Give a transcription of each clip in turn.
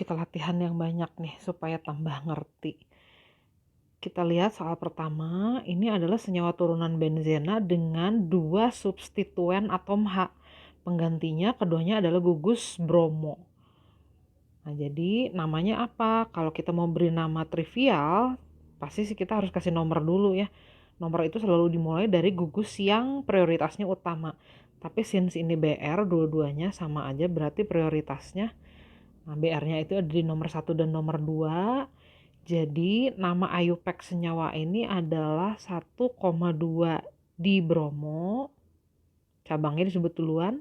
kita latihan yang banyak nih supaya tambah ngerti. Kita lihat soal pertama, ini adalah senyawa turunan benzena dengan 2 substituen atom H. Penggantinya keduanya adalah gugus bromo. Nah, jadi namanya apa? Kalau kita mau beri nama trivial, pasti sih kita harus kasih nomor dulu ya. Nomor itu selalu dimulai dari gugus yang prioritasnya utama. Tapi since ini BR, dua-duanya sama aja berarti prioritasnya. Nah, BR-nya itu ada di nomor 1 dan nomor 2. Jadi nama IUPAC senyawa ini adalah 1,2 di bromo, cabangnya disebut duluan,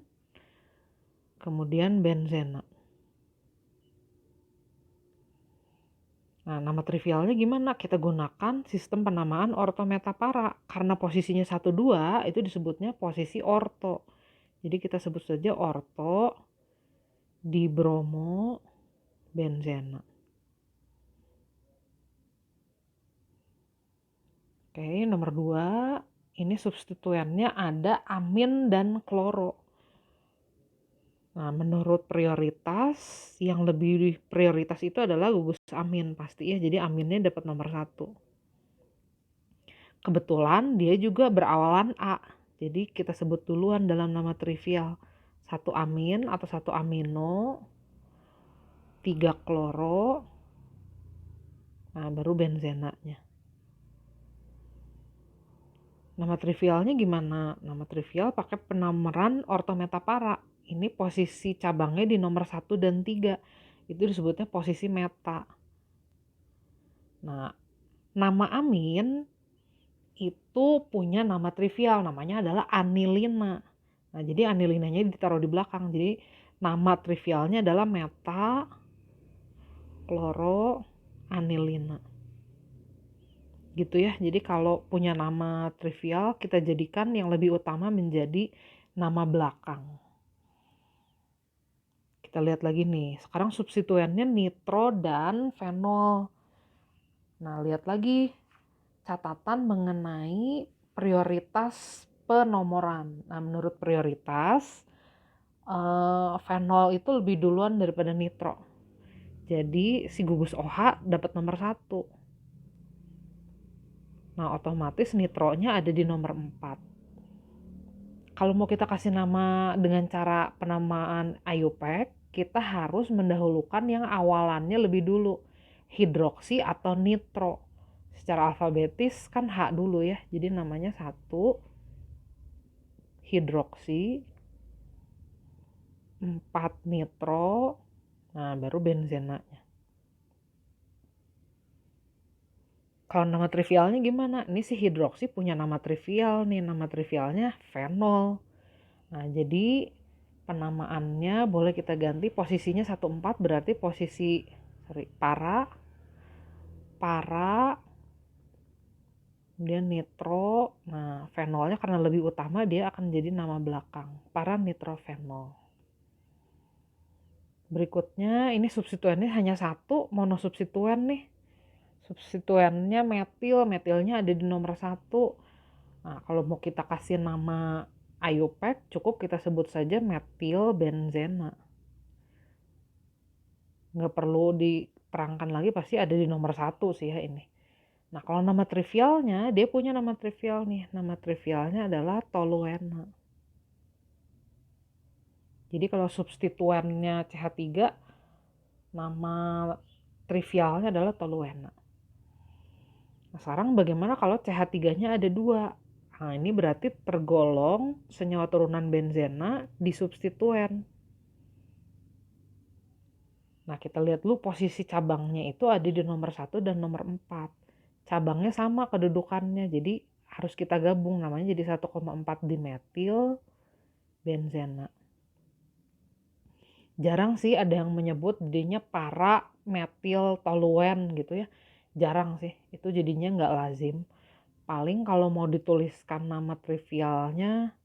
kemudian benzena. Nah, nama trivialnya gimana? Kita gunakan sistem penamaan ortometapara. Karena posisinya 1,2 itu disebutnya posisi orto. Jadi kita sebut saja orto di bromo benzena. Oke, nomor 2, ini substituennya ada amin dan kloro. Nah, menurut prioritas, yang lebih prioritas itu adalah gugus amin pasti ya, jadi aminnya dapat nomor 1. Kebetulan dia juga berawalan A, jadi kita sebut duluan dalam nama trivial. 1 amin atau 1 amino, 3 kloro, nah baru benzenanya. Nama trivialnya gimana? Nama trivial pakai penameran ortometapara. Ini posisi cabangnya di nomor 1 dan 3. Itu disebutnya posisi meta. Nah, nama amin itu punya nama trivial. Namanya adalah anilina. Nah, jadi anilinanya ditaruh di belakang. Jadi nama trivialnya adalah meta kloro anilina. Gitu ya. Jadi kalau punya nama trivial kita jadikan yang lebih utama menjadi nama belakang. Kita lihat lagi nih. Sekarang substituennya nitro dan fenol. Nah, lihat lagi catatan mengenai prioritas penomoran. Nah, menurut prioritas fenol itu lebih duluan daripada nitro. Jadi si gugus OH dapat nomor 1. Nah, otomatis nitronya ada di nomor 4. Kalau mau kita kasih nama dengan cara penamaan IUPAC, kita harus mendahulukan yang awalannya lebih dulu, hidroksi atau nitro. Secara alfabetis kan H dulu ya, jadi namanya 1 hidroksi, 4 nitro, nah baru benzenanya. Kalau nama trivialnya gimana? Ini si hidroksi punya nama trivial nih, nama trivialnya fenol. Nah, jadi penamaannya boleh kita ganti posisinya 1,4 berarti posisi para, kemudian nitro. Nah, fenolnya karena lebih utama dia akan jadi nama belakang, para nitrofenol. Berikutnya ini substituennya hanya 1, monosubstituen nih. Substituennya metil, metilnya ada di nomor 1. Nah, kalau mau kita kasih nama IUPAC, cukup kita sebut saja metil benzena. Nggak perlu diterangkan lagi, pasti ada di nomor 1 sih ya ini. Nah, kalau nama trivialnya, dia punya nama trivial nih. Nama trivialnya adalah toluena. Jadi kalau substituennya CH3, nama trivialnya adalah toluena. Nah, sekarang bagaimana kalau CH3-nya ada 2? Nah, ini berarti tergolong senyawa turunan benzena di substituen. Nah, kita lihat dulu posisi cabangnya itu ada di nomor 1 dan nomor 4. Cabangnya sama kedudukannya, jadi harus kita gabung, namanya jadi 1,4 dimetil benzena. Jarang sih ada yang menyebut jadinya para metil toluen gitu ya. Jarang sih, itu jadinya nggak lazim. Paling kalau mau dituliskan nama trivialnya,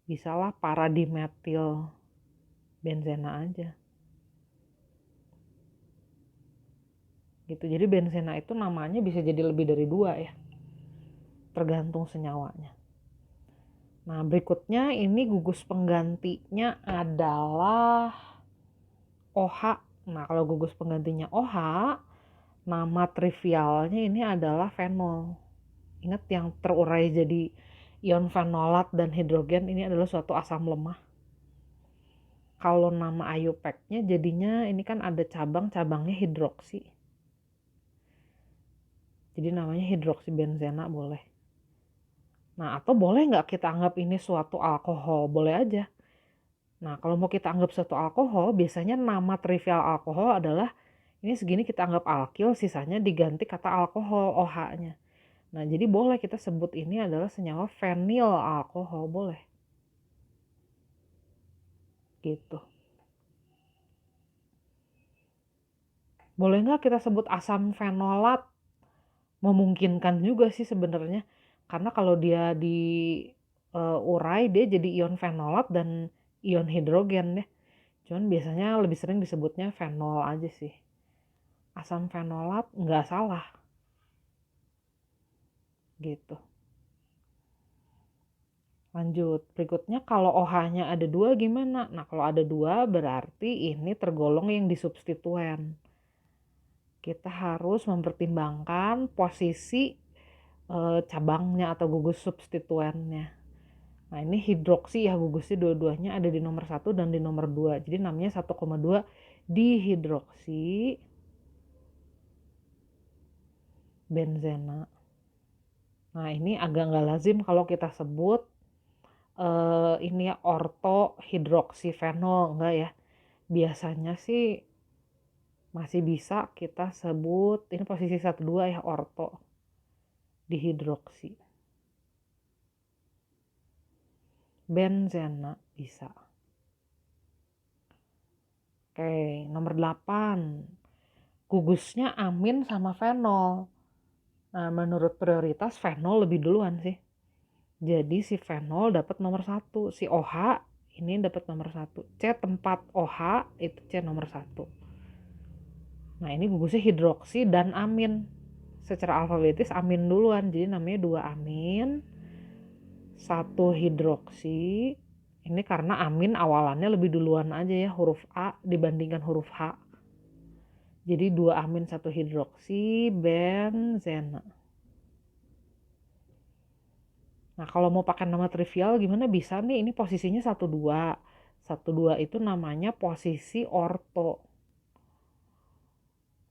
bisalah para dimetil benzena aja. Gitu, jadi benzena itu namanya bisa jadi lebih dari 2 ya. Tergantung senyawanya. Nah, berikutnya ini gugus penggantinya adalah OH. Nah, kalau gugus penggantinya OH, nama trivialnya ini adalah fenol. Ingat yang terurai jadi ion fenolat dan hidrogen ini adalah suatu asam lemah. Kalau nama IUPAC-nya jadinya ini kan ada cabang-cabangnya hidroksi. Jadi namanya hidroksibenzena boleh. Nah, atau boleh nggak kita anggap ini suatu alkohol? Boleh aja. Nah, kalau mau kita anggap suatu alkohol, biasanya nama trivial alkohol adalah ini segini kita anggap alkil, sisanya diganti kata alkohol, OH-nya. Nah, jadi boleh kita sebut ini adalah senyawa fenil alkohol, boleh. Gitu. Boleh nggak kita sebut asam fenolat? Memungkinkan juga sih sebenarnya. Karena kalau dia diurai, dia jadi ion fenolat dan ion hidrogen ya. Cuman biasanya lebih sering disebutnya fenol aja sih. Asam fenolat nggak salah. Gitu. Lanjut, berikutnya kalau OH-nya ada 2 gimana? Nah, kalau ada 2 berarti ini tergolong yang disubstituen. Kita harus mempertimbangkan posisi cabangnya atau gugus substituennya. Nah, ini hidroksi ya, gugusnya dua-duanya ada di nomor 1 dan di nomor 2. Jadi namanya 1,2 dihidroksi benzena. Nah, ini agak nggak lazim kalau kita sebut ini ya ortohidroksifenol, enggak ya. Biasanya sih masih bisa kita sebut ini posisi 1,2 ya, orto dihidroksi benzena bisa. Oke, nomor 8. Gugusnya amin sama fenol. Nah, menurut prioritas fenol lebih duluan sih. Jadi si fenol dapat nomor 1, si OH ini dapat nomor 1. C tempat OH itu C nomor 1. Nah, ini gugusnya hidroksi dan amin. Secara alfabetis amin duluan, jadi namanya 2 amin, 1 hidroksi. Ini karena amin awalannya lebih duluan aja ya, huruf A dibandingkan huruf H. Jadi 2 amin 1 hidroksi benzena. Nah, kalau mau pakai nama trivial gimana bisa nih? Ini posisinya 1,2. 1,2 itu namanya posisi orto.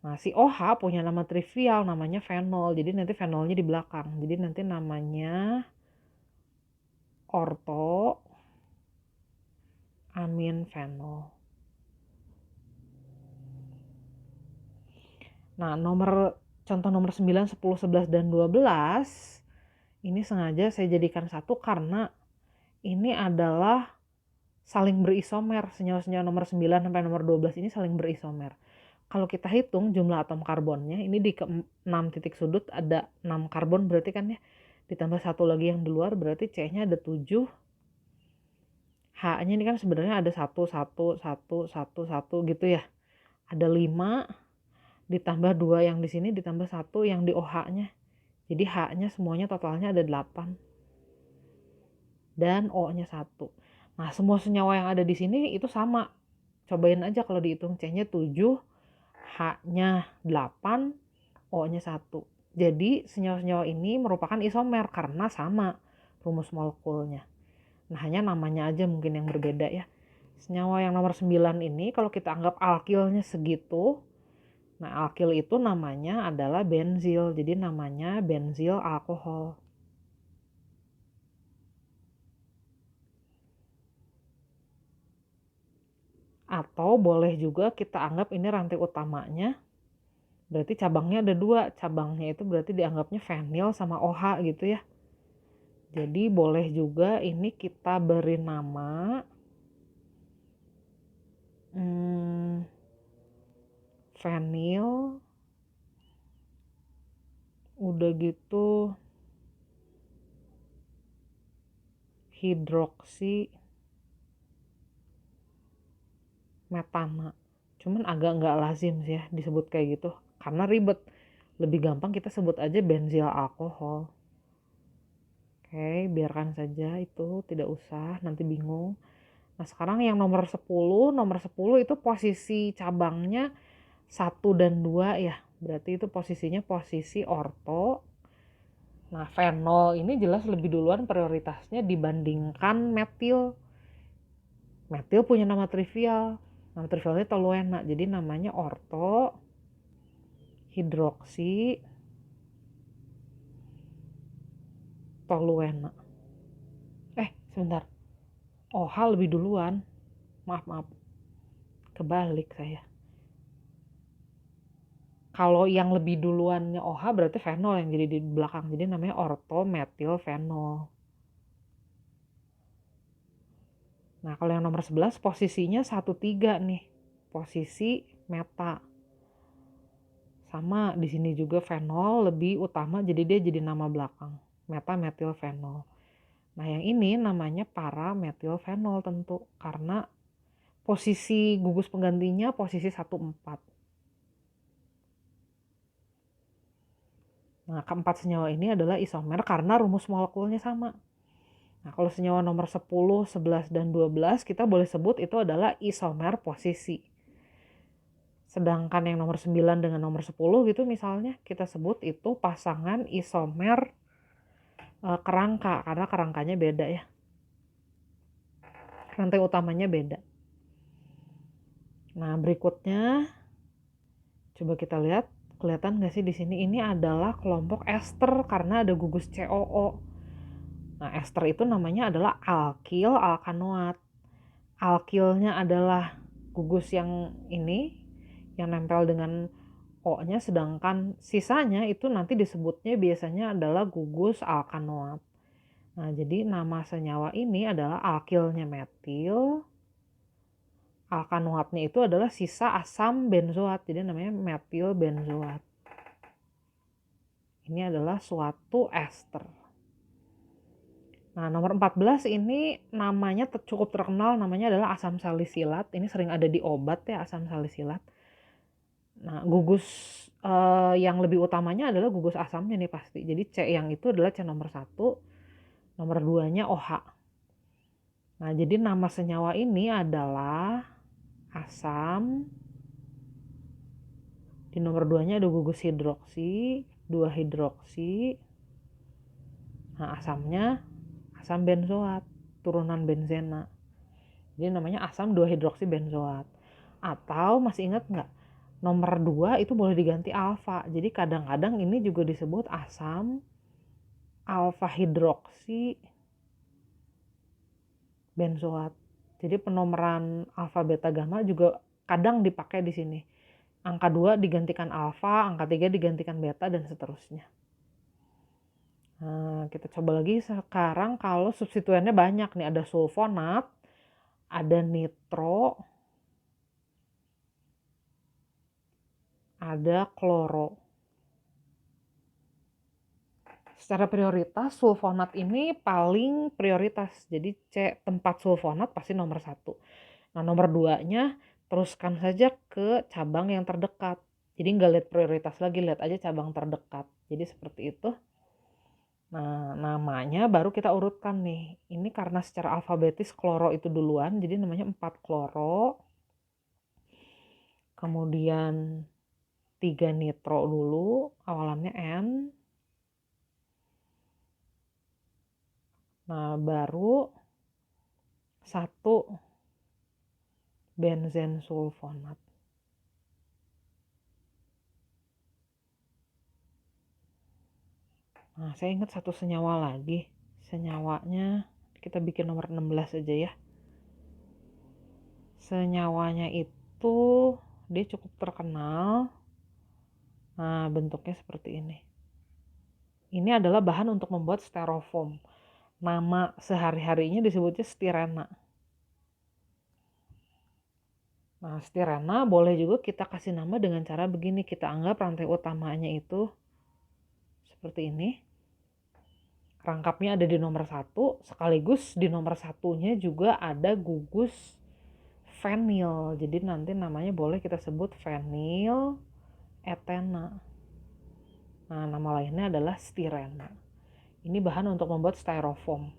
Nah, si OH punya nama trivial namanya fenol. Jadi nanti fenolnya di belakang. Jadi nanti namanya orto amin fenol. Nah, contoh nomor 9, 10, 11, dan 12 ini sengaja saya jadikan satu karena ini adalah saling berisomer. Senyawa-senyawa nomor 9 sampai nomor 12 ini saling berisomer. Kalau kita hitung jumlah atom karbonnya, ini di ke-6 titik sudut ada 6 karbon berarti kan ya. Ditambah 1 lagi yang di luar berarti C-nya ada 7. H-nya ini kan sebenarnya ada 1, 1, 1, 1, 1 gitu ya. Ada 5 ditambah 2 yang di sini ditambah 1 yang di OH-nya. Jadi H-nya semuanya totalnya ada 8. Dan O-nya 1. Nah, semua senyawa yang ada di sini itu sama. Cobain aja kalau dihitung C-nya 7, H-nya 8, O-nya 1. Jadi senyawa-senyawa ini merupakan isomer karena sama rumus molekulnya. Nah, hanya namanya aja mungkin yang berbeda ya. Senyawa yang nomor 9 ini kalau kita anggap alkilnya segitu, nah alkil itu namanya adalah benzil. Jadi namanya benzil alkohol. Atau boleh juga kita anggap ini rantai utamanya. Berarti cabangnya ada 2. Cabangnya itu berarti dianggapnya fenil sama OH gitu ya. Jadi boleh juga ini kita beri nama fenil. Udah gitu hidroksi metana. Cuman agak nggak lazim sih ya disebut kayak gitu. Karena ribet. Lebih gampang kita sebut aja benzil alkohol. Oke, biarkan saja itu, tidak usah, nanti bingung. Nah, sekarang yang nomor 10 itu posisi cabangnya 1 dan 2 ya. Berarti itu posisinya posisi orto. Nah, fenol ini jelas lebih duluan prioritasnya dibandingkan metil. Metil punya nama trivial. Nama trivialnya toluena. Jadi namanya orto hidroksi toluena. Sebentar. OH lebih duluan. Maaf. Kebalik saya. Kalau yang lebih duluannya OH berarti fenol yang jadi di belakang. Jadi namanya orto metil fenol. Nah, kalau yang nomor 11 posisinya 1,3 nih. Posisi meta. Sama di sini juga fenol lebih utama jadi dia jadi nama belakang. Meta metil fenol. Nah, yang ini namanya para metil fenol tentu karena posisi gugus penggantinya posisi 1,4. Nah, keempat senyawa ini adalah isomer karena rumus molekulnya sama. Nah, kalau senyawa nomor 10, 11, dan 12 kita boleh sebut itu adalah isomer posisi. Sedangkan yang nomor 9 dengan nomor 10 gitu misalnya kita sebut itu pasangan isomer kerangka karena kerangkanya beda ya. Rantai utamanya beda. Nah, berikutnya coba kita lihat, kelihatan nggak sih di sini ini adalah kelompok ester karena ada gugus COO. Nah, ester itu namanya adalah alkil alkanoat. Alkilnya adalah gugus yang ini yang nempel dengan O-nya, sedangkan sisanya itu nanti disebutnya biasanya adalah gugus alkanoat. Nah, jadi nama senyawa ini adalah alkilnya metil, alkanoatnya itu adalah sisa asam benzoat, jadi namanya metil benzoat. Ini adalah suatu ester. Nah, nomor 14 ini namanya cukup terkenal, namanya adalah asam salisilat. Ini sering ada di obat ya, asam salisilat. Nah, gugus yang lebih utamanya adalah gugus asamnya nih pasti. Jadi C yang itu adalah C nomor 1, nomor 2-nya OH. Nah, jadi nama senyawa ini adalah asam. Di nomor 2-nya ada gugus hidroksi, 2 hidroksi. Nah, asamnya asam benzoat, turunan benzena. Jadi namanya asam 2 hidroksi benzoat. Atau masih ingat nggak? Nomor 2 itu boleh diganti alfa. Jadi kadang-kadang ini juga disebut asam alfa hidroksi benzoat. Jadi penomoran alfa beta gamma juga kadang dipakai di sini. Angka 2 digantikan alfa, angka 3 digantikan beta, dan seterusnya. Nah, kita coba lagi sekarang kalau substituennya banyak nih. Ada sulfonat, ada nitro, ada kloro. Secara prioritas sulfonat ini paling prioritas. Jadi tempat sulfonat pasti nomor 1. Nah, nomor 2-nya teruskan saja ke cabang yang terdekat. Jadi nggak lihat prioritas lagi, lihat aja cabang terdekat. Jadi seperti itu. Nah, namanya baru kita urutkan nih. Ini karena secara alfabetis kloro itu duluan, jadi namanya 4 kloro. Kemudian 3 nitro dulu, awalannya N. Nah, baru 1 benzen sulfonat. Nah, saya ingat satu senyawa lagi. Senyawanya kita bikin nomor 16 aja ya. Senyawanya itu dia cukup terkenal. Nah, bentuknya seperti ini. Ini adalah bahan untuk membuat styrofoam. Nama sehari-harinya disebutnya stirena. Nah, stirena boleh juga kita kasih nama dengan cara begini. Kita anggap rantai utamanya itu seperti ini. Rangkapnya ada di nomor 1, sekaligus di nomor 1-nya juga ada gugus fenil. Jadi nanti namanya boleh kita sebut fenil etena. Nah, nama lainnya adalah stirena. Ini bahan untuk membuat styrofoam.